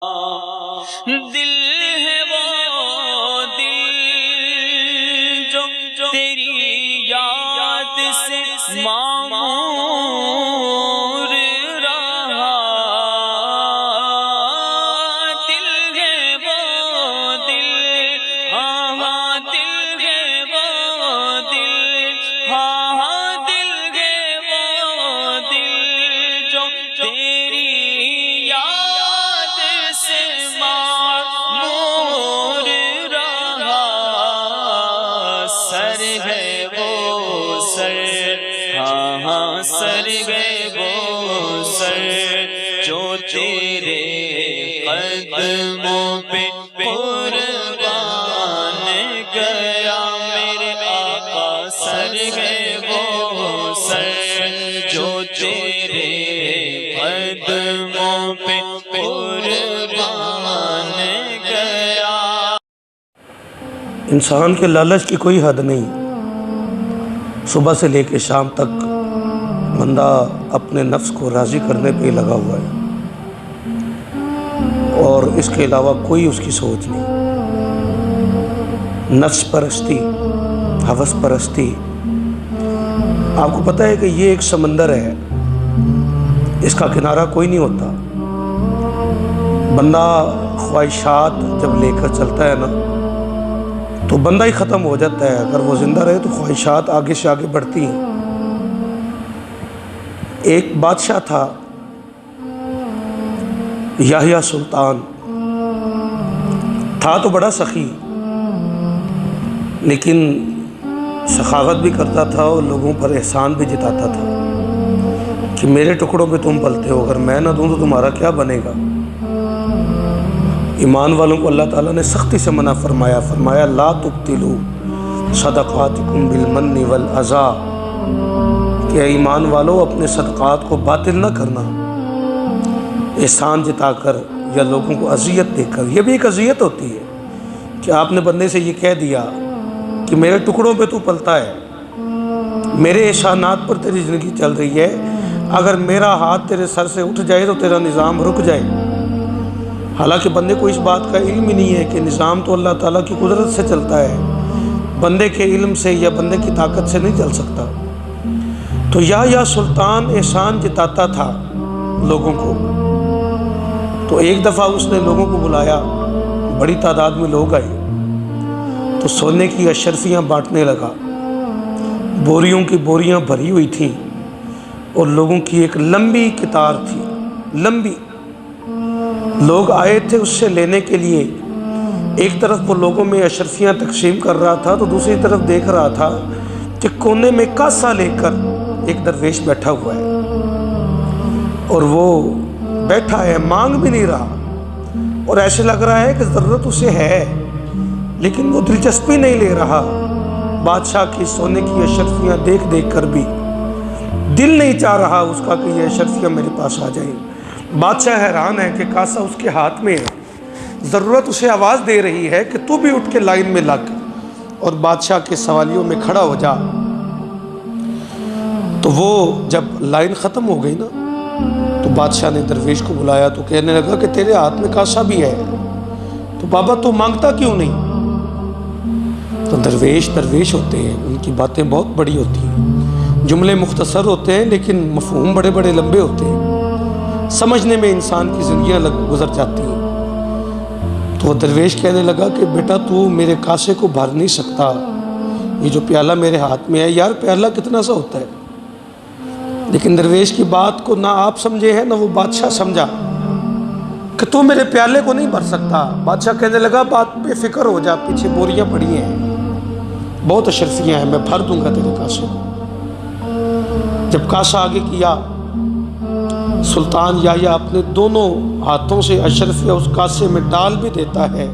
دل ہے وہ دل جو تیری یاد سے معمور رہا، دل ہے وہ دل، ہاں ہاں دل ہے وہ دل، ہاں ہاں دل ہے وہ دل جو تیری سر ہے وہ سر، ہاں ہاں سر ہے وہ سر جو تیرے قدموں پہ قربان گیا میرے آقا، سر ہے وہ سر جو تیرے قدموں پہ قربان گیا۔ انسان کے لالچ کی کوئی حد نہیں، صبح سے لے کے شام تک بندہ اپنے نفس کو راضی کرنے پہ لگا ہوا ہے، اور اس کے علاوہ کوئی اس کی سوچ نہیں۔ نفس پرستی، ہوس پرستی، آپ کو پتہ ہے کہ یہ ایک سمندر ہے، اس کا کنارہ کوئی نہیں ہوتا۔ بندہ خواہشات جب لے کر چلتا ہے نا تو بندہ ہی ختم ہو جاتا ہے، اگر وہ زندہ رہے تو خواہشات آگے سے آگے بڑھتی ہیں۔ ایک بادشاہ تھا یحییٰ سلطان، تھا تو بڑا سخی، لیکن سخاوت بھی کرتا تھا اور لوگوں پر احسان بھی جتاتا تھا کہ میرے ٹکڑوں پہ تم پلتے ہو، اگر میں نہ دوں تو تمہارا کیا بنے گا۔ ایمان والوں کو اللہ تعالیٰ نے سختی سے منع فرمایا، فرمایا لا تبطلوا صدقاتکم بالمن والاذی، کہ ایمان والو اپنے صدقات کو باطل نہ کرنا احسان جتا کر یا لوگوں کو اذیت دے کر۔ یہ بھی ایک اذیت ہوتی ہے کہ آپ نے بندے سے یہ کہہ دیا کہ میرے ٹکڑوں پہ تو پلتا ہے، میرے احسانات پر تیری زندگی چل رہی ہے، اگر میرا ہاتھ تیرے سر سے اٹھ جائے تو تیرا نظام رک جائے۔ حالانکہ بندے کو اس بات کا علم ہی نہیں ہے کہ نظام تو اللہ تعالیٰ کی قدرت سے چلتا ہے، بندے کے علم سے یا بندے کی طاقت سے نہیں چل سکتا۔ تو یحییٰ سلطان احسان جتاتا تھا لوگوں کو، تو ایک دفعہ اس نے لوگوں کو بلایا، بڑی تعداد میں لوگ آئے، تو سونے کی اشرفیاں بانٹنے لگا، بوریوں کی بوریاں بھری ہوئی تھیں اور لوگوں کی ایک لمبی قطار تھی، لمبی لوگ آئے تھے اس سے لینے کے لیے۔ ایک طرف وہ لوگوں میں اشرفیاں تقسیم کر رہا تھا تو دوسری طرف دیکھ رہا تھا کہ کونے میں کاسا لے کر ایک درویش بیٹھا ہوا ہے، اور وہ بیٹھا ہے، مانگ بھی نہیں رہا، اور ایسے لگ رہا ہے کہ ضرورت اسے ہے لیکن وہ دلچسپی نہیں لے رہا۔ بادشاہ کی سونے کی اشرفیاں دیکھ دیکھ کر بھی دل نہیں چاہ رہا اس کا کہ یہ اشرفیاں میرے پاس آ جائیں۔ بادشاہ حیران ہے کہ کاسا اس کے ہاتھ میں ہے، ضرورت اسے آواز دے رہی ہے کہ تو بھی اٹھ کے لائن میں لگ اور بادشاہ کے سوالیوں میں کھڑا ہو جا۔ تو وہ جب لائن ختم ہو گئی نا تو بادشاہ نے درویش کو بلایا تو کہنے لگا کہ تیرے ہاتھ میں کاسا بھی ہے، تو بابا تو مانگتا کیوں نہیں؟ تو درویش ہوتے ہیں، ان کی باتیں بہت بڑی ہوتی ہیں، جملے مختصر ہوتے ہیں لیکن مفہوم بڑے بڑے لمبے ہوتے ہیں، سمجھنے میں انسان کی زندگیاں گزر جاتی ہیں۔ تو وہ درویش کہنے لگا کہ بیٹا تو میرے کاسے کو بھر نہیں سکتا، یہ جو پیالہ میرے ہاتھ میں ہے، یار پیالہ کتنا سا ہوتا ہے، لیکن درویش کی بات کو نہ آپ سمجھے ہیں نہ وہ بادشاہ سمجھا کہ تو میرے پیالے کو نہیں بھر سکتا۔ بادشاہ کہنے لگا بات بے فکر ہو جا، پیچھے بوریاں پڑی ہیں، بہت اشرفیاں ہیں، میں بھر دوں گا تیرے کاسے۔ جب کاسا آگے کیا، سلطان یحییٰ اپنے دونوں ہاتھوں سے اشرفیاں اس کاسے میں ڈال بھی دیتا ہے،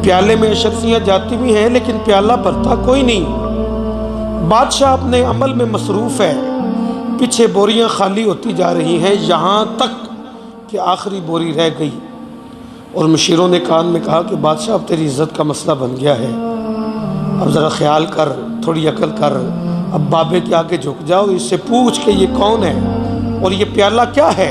پیالے میں اشرفیاں جاتی بھی ہیں لیکن پیالہ بھرتا کوئی نہیں۔ بادشاہ اپنے عمل میں مصروف ہے، پیچھے بوریاں خالی ہوتی جا رہی ہیں، یہاں تک کہ آخری بوری رہ گئی، اور مشیروں نے کان میں کہا کہ بادشاہ اب تیری عزت کا مسئلہ بن گیا ہے، اب ذرا خیال کر، تھوڑی عقل کر، اب بابے کے آگے جھک جاؤ، اس سے پوچھ کہ یہ کون ہے اور یہ پیالہ کیا ہے۔